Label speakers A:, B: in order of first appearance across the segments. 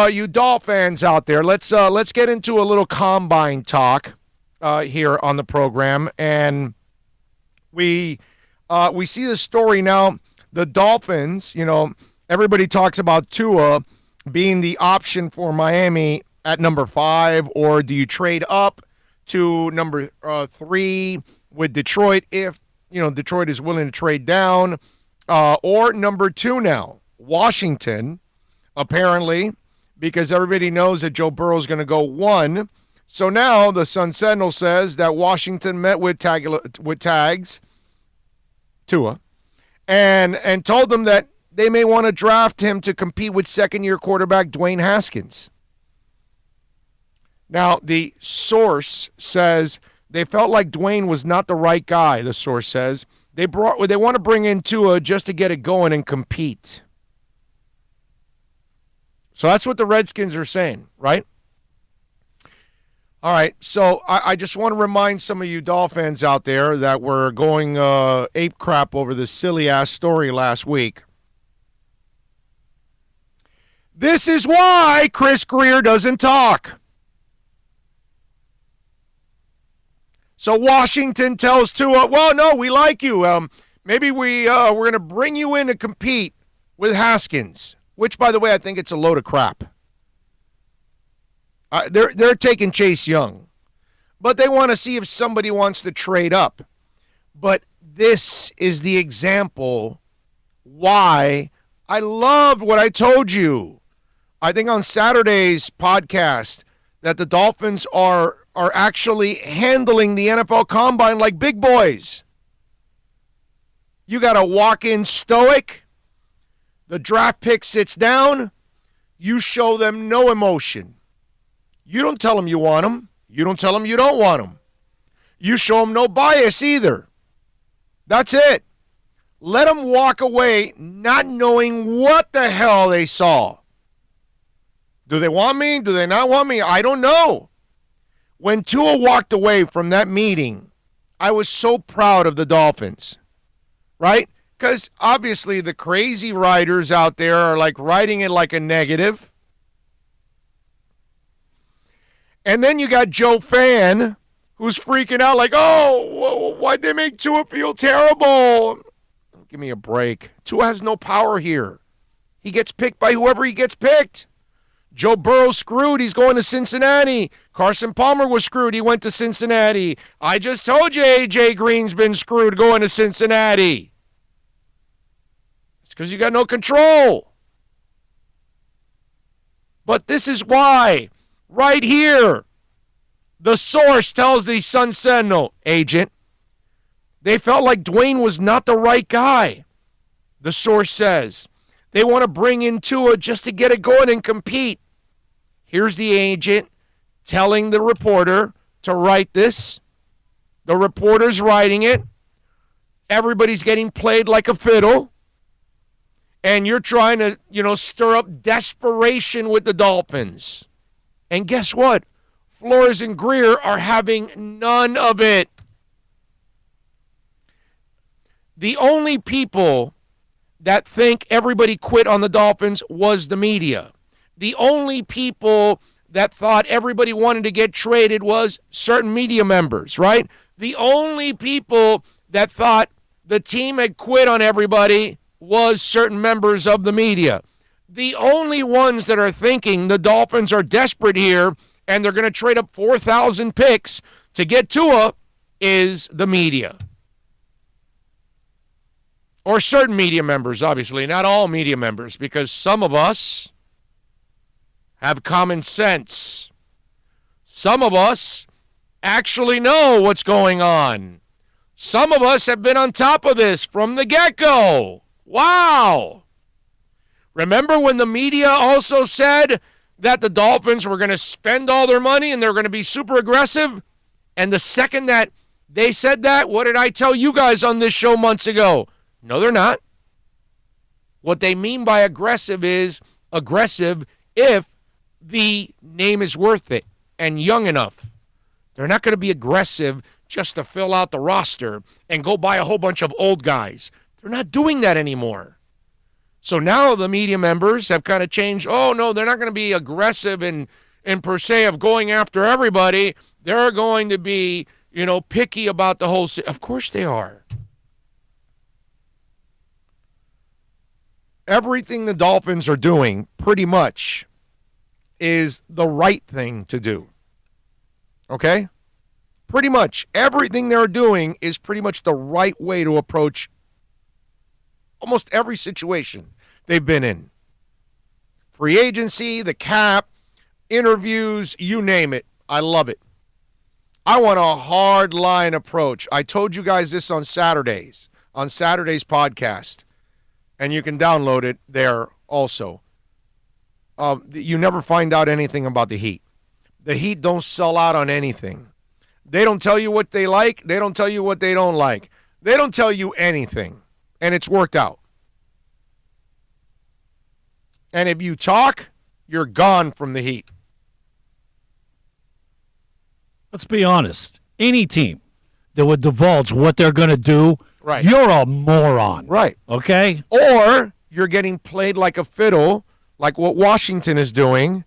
A: you Dolph fans out there, let's get into a little combine talk here on the program, and we see the story now. The Dolphins, everybody talks about Tua being the option for Miami at number 5, or do you trade up to number 3 with Detroit if Detroit is willing to trade down, or number 2 now, Washington, apparently, because everybody knows that Joe Burrow is going to go 1. So now the Sun Sentinel says that Washington met with Tags, Tua, and told them that they may want to draft him to compete with second-year quarterback Dwayne Haskins. Now, the source says they felt like Dwayne was not the right guy, the source says. They want to bring in Tua just to get it going and compete. So that's what the Redskins are saying, right? All right, so I just want to remind some of you Dolphins fans out there that were going ape crap over this silly-ass story last week. This is why Chris Greer doesn't talk. So Washington tells Tua, well, no, we like you. Maybe we're going to bring you in to compete with Haskins, which, by the way, I think it's a load of crap. They're taking Chase Young, but they want to see if somebody wants to trade up. But this is the example why I loved what I told you. I think on Saturday's podcast that the Dolphins are actually handling the NFL Combine like big boys. You got to walk in stoic. The draft pick sits down. You show them no emotion. You don't tell them you want them. You don't tell them you don't want them. You show them no bias either. That's it. Let them walk away not knowing what the hell they saw. Do they want me? Do they not want me? I don't know. When Tua walked away from that meeting, I was so proud of the Dolphins, right? Because obviously the crazy writers out there are like writing it like a negative. And then you got Joe Fan, who's freaking out like, oh, why'd they make Tua feel terrible? Give me a break. Tua has no power here. He gets picked by whoever he gets picked. Joe Burrow screwed. He's going to Cincinnati. Carson Palmer was screwed. He went to Cincinnati. I just told you A.J. Green's been screwed going to Cincinnati. It's because you got no control. But this is why. Right here, the source tells the Sun Sentinel agent they felt like Dwayne was not the right guy. The source says they want to bring in Tua just to get it going and compete. Here's the agent telling the reporter to write this. The reporter's writing it. Everybody's getting played like a fiddle. And you're trying to, stir up desperation with the Dolphins. And guess what? Flores and Greer are having none of it. The only people that think everybody quit on the Dolphins was the media. The only people that thought everybody wanted to get traded was certain media members, right? The only people that thought the team had quit on everybody was certain members of the media. The only ones that are thinking the Dolphins are desperate here and they're going to trade up 4,000 picks to get Tua is the media. Or certain media members, obviously. Not all media members, because some of us have common sense. Some of us actually know what's going on. Some of us have been on top of this from the get-go. Wow. Remember when the media also said that the Dolphins were going to spend all their money and they're going to be super aggressive? And the second that they said that, what did I tell you guys on this show months ago? No, they're not. What they mean by aggressive is aggressive if the name is worth it and young enough. They're not going to be aggressive just to fill out the roster and go buy a whole bunch of old guys. They're not doing that anymore. So now the media members have kind of changed. Oh, no, they're not going to be aggressive and per se of going after everybody. They're going to be, picky about the whole. Of course they are. Everything the Dolphins are doing pretty much is the right thing to do. Okay? Pretty much everything they're doing is pretty much the right way to approach almost every situation they've been in. Free agency, the cap, interviews, you name it. I love it. I want a hard line approach. I told you guys this on Saturday's podcast, and you can download it there also. You never find out anything about the Heat. The Heat don't sell out on anything. They don't tell you what they like. They don't tell you what they don't like. They don't tell you anything, and it's worked out. And if you talk, you're gone from the Heat.
B: Let's be honest. Any team that would divulge what they're going to do,
A: right,
B: you're a moron.
A: Right.
B: Okay?
A: Or you're getting played like a fiddle, like what Washington is doing.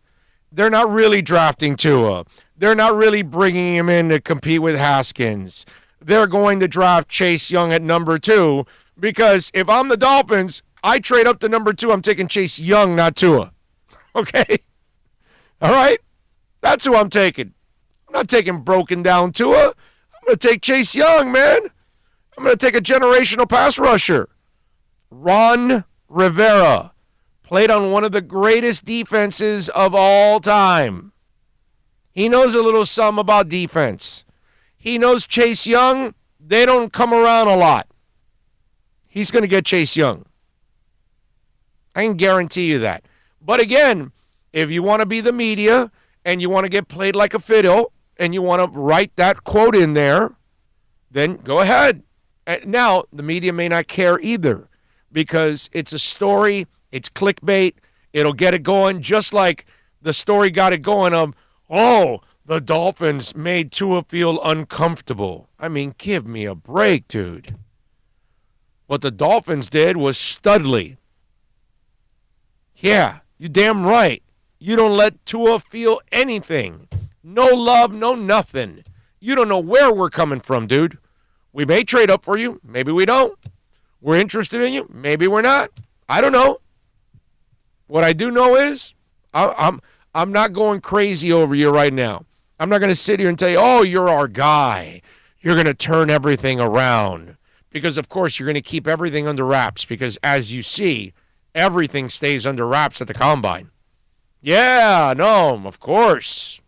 A: They're not really drafting Tua. They're not really bringing him in to compete with Haskins. They're going to draft Chase Young at number 2 because if I'm the Dolphins, I trade up to number 2. I'm taking Chase Young, not Tua. Okay? All right? That's who I'm taking. I'm not taking broken down Tua. I'm going to take Chase Young, man. I'm going to take a generational pass rusher. Ron Rivera played on one of the greatest defenses of all time. He knows a little something about defense. He knows Chase Young, they don't come around a lot. He's going to get Chase Young. I can guarantee you that. But again, if you want to be the media and you want to get played like a fiddle and you want to write that quote in there, then go ahead. Now, the media may not care either because it's a story, it's clickbait, it'll get it going just like the story got it going of, oh, the Dolphins made Tua feel uncomfortable. I mean, give me a break, dude. What the Dolphins did was studly. Yeah, you damn right. You don't let Tua feel anything. No love, no nothing. You don't know where we're coming from, dude. We may trade up for you. Maybe we don't. We're interested in you. Maybe we're not. I don't know. What I do know is I'm not going crazy over you right now. I'm not going to sit here and tell you, oh, you're our guy. You're going to turn everything around. Because, of course, you're going to keep everything under wraps because, as you see, everything stays under wraps at the Combine. Yeah, no, of course.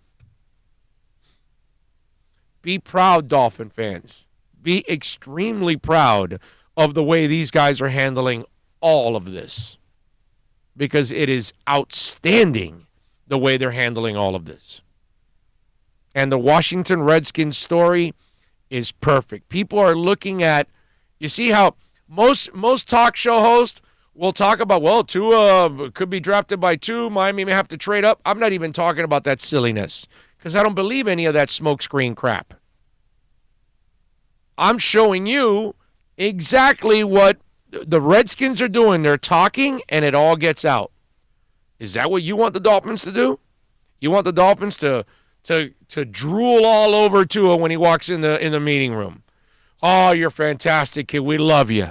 A: Be proud, Dolphin fans. Be extremely proud of the way these guys are handling all of this. Because it is outstanding the way they're handling all of this. And the Washington Redskins story is perfect. People are looking at, you see how most talk show hosts will talk about, well, Tua could be drafted by 2. Miami may have to trade up. I'm not even talking about that silliness because I don't believe any of that smokescreen crap. I'm showing you exactly what the Redskins are doing. They're talking, and it all gets out. Is that what you want the Dolphins to do? You want the Dolphins to drool all over Tua when he walks in the meeting room? Oh, you're fantastic, kid. We love you.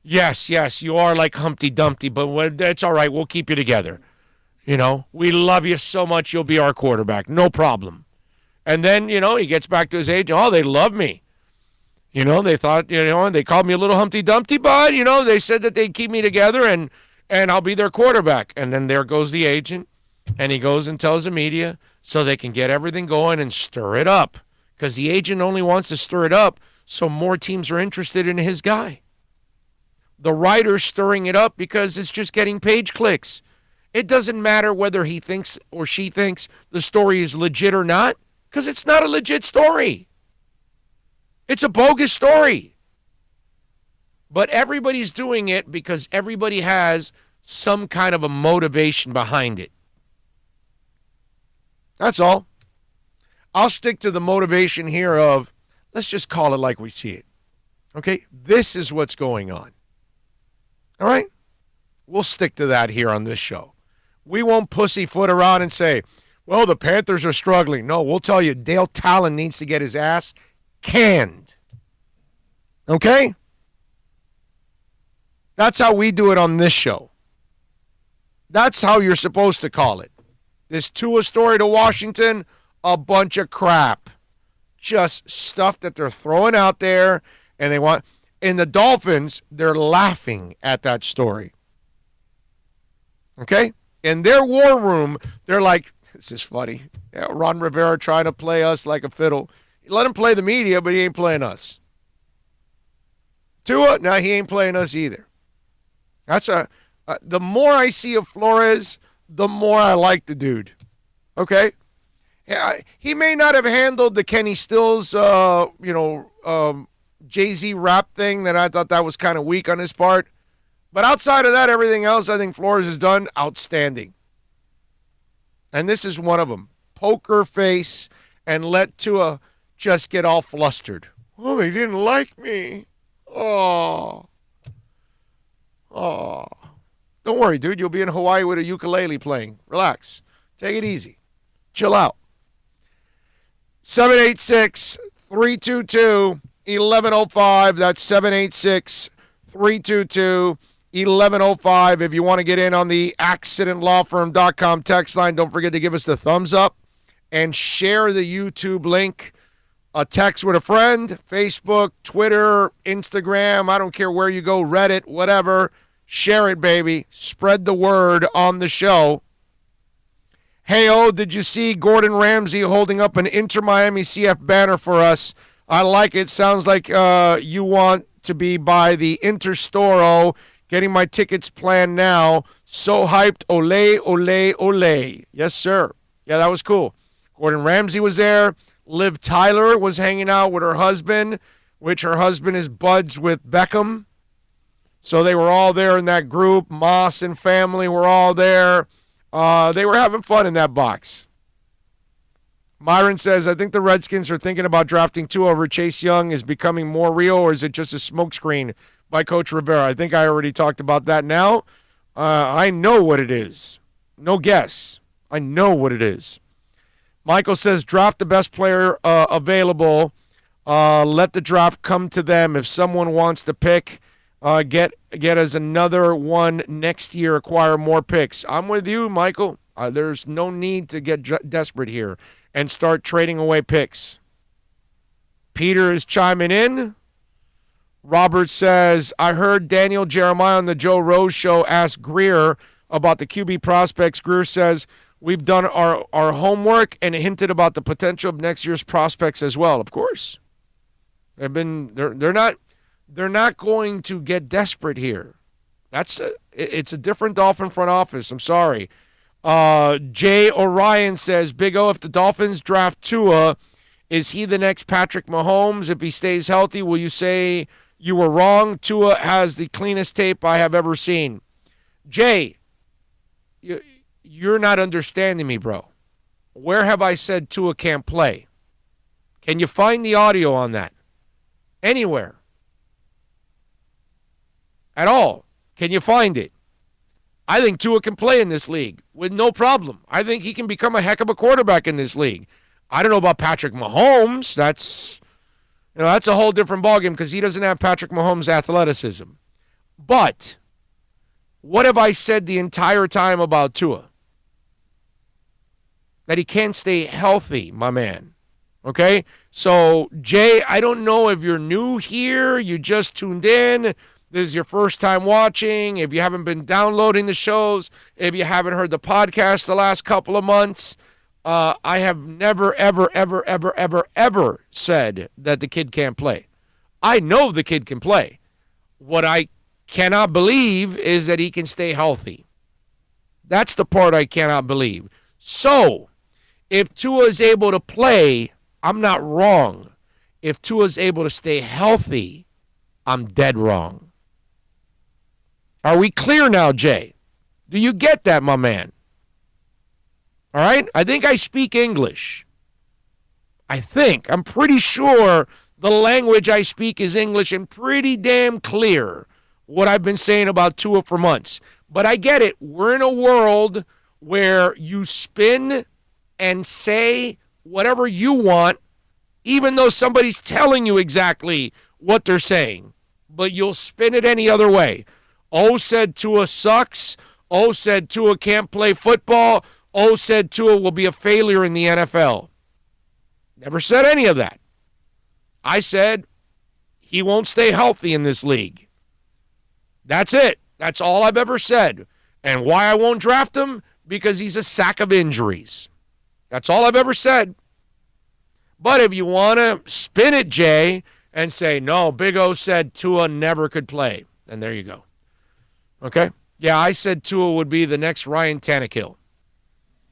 A: Yes, you are like Humpty Dumpty, but that's all right. We'll keep you together. We love you so much. You'll be our quarterback. No problem. And then, he gets back to his agent. Oh, they love me. They thought, they called me a little Humpty Dumpty, but, they said that they'd keep me together and I'll be their quarterback. And then there goes the agent, and he goes and tells the media so they can get everything going and stir it up. Because the agent only wants to stir it up so more teams are interested in his guy. The writer's stirring it up because it's just getting page clicks. It doesn't matter whether he thinks or she thinks the story is legit or not, because it's not a legit story. It's a bogus story. But everybody's doing it because everybody has some kind of a motivation behind it. That's all. I'll stick to the motivation here of, let's just call it like we see it. Okay? This is what's going on. All right? We'll stick to that here on this show. We won't pussyfoot around and say, well, the Panthers are struggling. No, we'll tell you, Dale Talon needs to get his ass canned. Okay? That's how we do it on this show. That's how you're supposed to call it. This Tua story to Washington, a bunch of crap. Just stuff that they're throwing out there, and they want. And the Dolphins, they're laughing at that story. Okay? In their war room, they're like, this is funny. Yeah, Ron Rivera trying to play us like a fiddle. Let him play the media, but he ain't playing us. Tua, no, he ain't playing us either. That's the more I see of Flores, the more I like the dude. Okay? Yeah, he may not have handled the Kenny Stills, Jay-Z rap thing that I thought that was kind of weak on his part. But outside of that, everything else I think Flores has done outstanding. And this is one of them. Poker face and let Tua just get all flustered. Oh, they didn't like me. Oh. Don't worry, dude. You'll be in Hawaii with a ukulele playing. Relax. Take it easy. Chill out. 786-322-1105. That's 786-322-1105. If you want to get in on the accidentlawfirm.com text line, don't forget to give us the thumbs up and share the YouTube link. A text with a friend, Facebook, Twitter, Instagram, I don't care where you go, Reddit, whatever. Share it, baby. Spread the word on the show. Hey, did you see Gordon Ramsay holding up an Inter Miami CF banner for us? I like it. Sounds like you want to be by the Interstoro. Getting my tickets planned now. So hyped. Ole, ole, ole. Yes, sir. Yeah, that was cool. Gordon Ramsay was there. Liv Tyler was hanging out with her husband, which her husband is buds with Beckham. So they were all there in that group. Moss and family were all there. They were having fun in that box. Myron says, I think the Redskins are thinking about drafting Tua over Chase Young. Is becoming more real, or is it just a smokescreen by Coach Rivera? I think I already talked about that now. I know what it is. No guess. I know what it is. Michael says, draft the best player available. Let the draft come to them. If someone wants to pick, get us another one next year. Acquire more picks. I'm with you, Michael. There's no need to get desperate here and start trading away picks. Peter is chiming in. Robert says, I heard Daniel Jeremiah on the Joe Rose show ask Greer about the QB prospects. Greer says, we've done our homework and hinted about the potential of next year's prospects as well. Of course. They're not going to get desperate here. It's a different Dolphin front office. I'm sorry. Jay Orion says, Big O, if the Dolphins draft Tua, is he the next Patrick Mahomes? If he stays healthy, will you say you were wrong? Tua has the cleanest tape I have ever seen. Jay, you're not understanding me, bro. Where have I said Tua can't play? Can you find the audio on that? Anywhere. At all. Can you find it? I think Tua can play in this league with no problem. I think he can become a heck of a quarterback in this league. I don't know about Patrick Mahomes. That's a whole different ballgame because he doesn't have Patrick Mahomes' athleticism. But what have I said the entire time about Tua? That he can't stay healthy, my man. Okay? So, Jay, I don't know if you're new here, you just tuned in, this is your first time watching, if you haven't been downloading the shows, if you haven't heard the podcast the last couple of months, I have never, ever, ever, ever, ever, ever said that the kid can't play. I know the kid can play. What I cannot believe is that he can stay healthy. That's the part I cannot believe. So, if Tua is able to play, I'm not wrong. If Tua is able to stay healthy, I'm dead wrong. Are we clear now, Jay? Do you get that, my man? All right? I think I speak English. I'm pretty sure the language I speak is English and pretty damn clear what I've been saying about Tua for months. But I get it. We're in a world where you spin and say whatever you want, even though somebody's telling you exactly what they're saying. But you'll spin it any other way. O said Tua sucks. O said Tua can't play football. O said Tua will be a failure in the NFL. Never said any of that. I said he won't stay healthy in this league. That's it. That's all I've ever said. And why I won't draft him? Because he's a sack of injuries. That's all I've ever said. But if you want to spin it, Jay, and say, no, Big O said Tua never could play, then there you go. Okay? Yeah, I said Tua would be the next Ryan Tannehill.